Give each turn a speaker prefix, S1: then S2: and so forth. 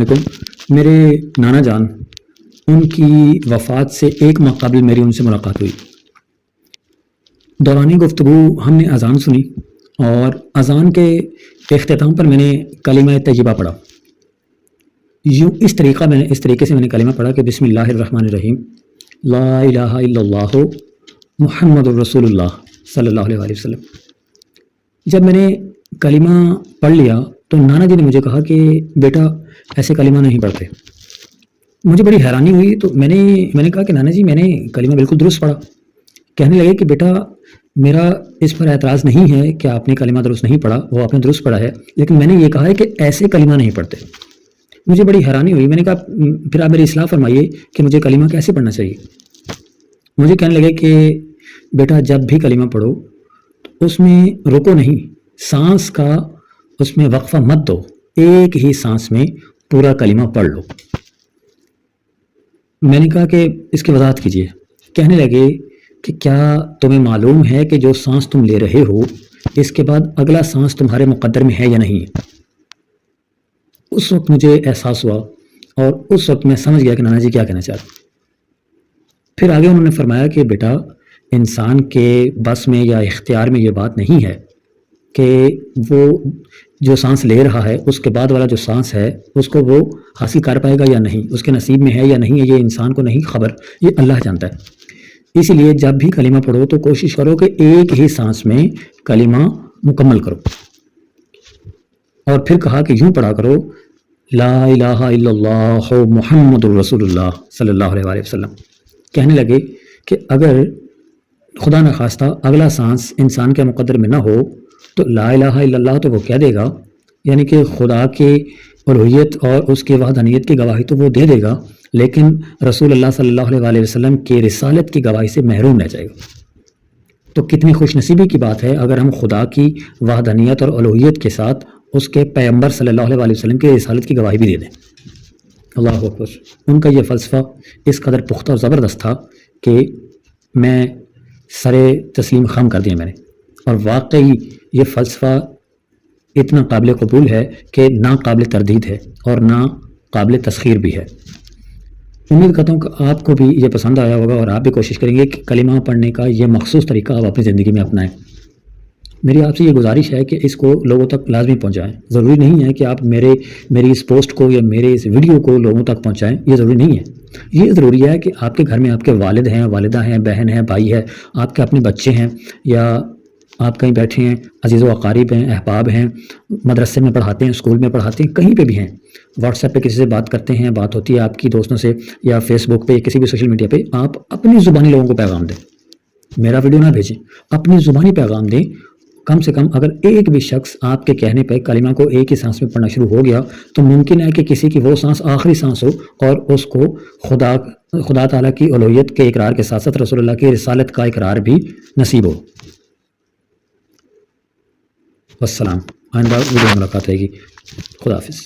S1: علیکم۔ میرے نانا جان، ان کی وفات سے ایک ماہ قبل میری ان سے ملاقات ہوئی۔ دوران گفتگو ہم نے اذان سنی اور اذان کے اختتام پر میں نے کلمہ طیبہ پڑھا۔ اس طریقے سے میں نے کلمہ پڑھا کہ بسم اللہ الرحمن الرحیم، لا الہ الا اللہ محمد الرسول اللہ صلی اللہ علیہ وآلہ وسلم۔ جب میں نے کلمہ پڑھ لیا تو نانا جی نے مجھے کہا کہ بیٹا ایسے کلمہ نہیں پڑھتے۔ مجھے بڑی حیرانی ہوئی تو میں نے کہا کہ نانا جی میں نے کلمہ بالکل درست پڑھا۔ کہنے لگے کہ بیٹا میرا اس پر اعتراض نہیں ہے کہ آپ نے کلمہ درست نہیں پڑھا، وہ آپ نے درست پڑھا ہے، لیکن میں نے یہ کہا ہے کہ ایسے کلمہ نہیں پڑھتے۔ مجھے بڑی حیرانی ہوئی۔ میں نے کہا پھر آپ میری اصلاح فرمائیے کہ مجھے کلمہ کیسے پڑھنا چاہیے۔ مجھے کہنے لگے کہ بیٹا جب بھی کلمہ پڑھو تو اس میں رکو نہیں، سانس کا اس میں وقفہ مت دو، ایک ہی سانس میں پورا کلمہ پڑھ لو۔ میں نے کہا کہ اس کی وضاحت کیجیے۔ کہنے لگے کہ کیا تمہیں معلوم ہے کہ جو سانس تم لے رہے ہو اس کے بعد اگلا سانس تمہارے مقدر میں ہے یا نہیں؟ اس وقت مجھے احساس ہوا اور اس وقت میں سمجھ گیا کہ نانا جی کیا کہنا چاہ رہے۔ پھر آگے انہوں نے فرمایا کہ بیٹا انسان کے بس میں یا اختیار میں یہ بات نہیں ہے کہ وہ جو سانس لے رہا ہے اس کے بعد والا جو سانس ہے اس کو وہ حاصل کر پائے گا یا نہیں، اس کے نصیب میں ہے یا نہیں ہے، یہ انسان کو نہیں خبر، یہ اللہ جانتا ہے۔ اسی لیے جب بھی کلمہ پڑھو تو کوشش کرو کہ ایک ہی سانس میں کلمہ مکمل کرو، اور پھر کہا کہ یوں پڑھا کرو لا الہ الا اللہ محمد الرسول اللہ صلی اللہ علیہ وآلہ وسلم۔ کہنے لگے کہ اگر خدا نخواستہ اگلا سانس انسان کے مقدر میں نہ ہو تو لا الہ الا اللہ تو وہ کہہ دے گا، یعنی کہ خدا کے الوہیت اور اس کی وحدانیت کی گواہی تو وہ دے دے گا، لیکن رسول اللہ صلی اللہ علیہ وآلہ وسلم کی رسالت کی گواہی سے محروم رہ جائے گا۔ تو کتنی خوش نصیبی کی بات ہے اگر ہم خدا کی وحدانیت اور الوہیت کے ساتھ اس کے پیغمبر صلی اللہ علیہ وآلہ وسلم کی رسالت کی گواہی بھی دے دیں۔ اللہ اکبر۔ ان کا یہ فلسفہ اس قدر پختہ اور زبردست تھا کہ میں سرے تسلیم خم کر دیا میں نے، اور واقعی یہ فلسفہ اتنا قابل قبول ہے کہ نہ قابل تردید ہے اور نہ قابل تسخیر بھی ہے۔ امید کرتا ہوں کہ آپ کو بھی یہ پسند آیا ہوگا اور آپ بھی کوشش کریں گے کہ کلمہ پڑھنے کا یہ مخصوص طریقہ آپ اپنی زندگی میں اپنائیں۔ میری آپ سے یہ گزارش ہے کہ اس کو لوگوں تک لازمی پہنچائیں۔ ضروری نہیں ہے کہ آپ میری اس پوسٹ کو یا میرے اس ویڈیو کو لوگوں تک پہنچائیں، یہ ضروری نہیں ہے۔ یہ ضروری ہے کہ آپ کے گھر میں آپ کے والد ہیں، والدہ ہیں، بہن ہیں، بھائی ہے، آپ کے اپنے بچے ہیں، یا آپ کہیں بیٹھے ہیں، عزیز و اقارب ہیں، احباب ہیں، مدرسے میں پڑھاتے ہیں، اسکول میں پڑھاتے ہیں، کہیں پہ بھی ہیں، واٹس ایپ پہ کسی سے بات کرتے ہیں، بات ہوتی ہے آپ کی دوستوں سے، یا فیس بک پہ، کسی بھی سوشل میڈیا پہ، آپ اپنی زبانی لوگوں کو پیغام دیں، میرا ویڈیو نہ بھیجیں، اپنی زبانی پیغام دیں۔ کم سے کم اگر ایک بھی شخص آپ کے کہنے پہ کلمہ کو ایک ہی سانس میں پڑھنا شروع ہو گیا تو ممکن ہے کہ کسی کی وہ سانس آخری سانس ہو اور اس کو خدا تعالیٰ کی الوہیت کے اقرار کے ساتھ ساتھ رسول اللہ کی رسالت کا اقرار بھی نصیب ہو۔ والسلام۔ آئندہ ویڈیو ملاقات رہے گی۔ خدا حافظ۔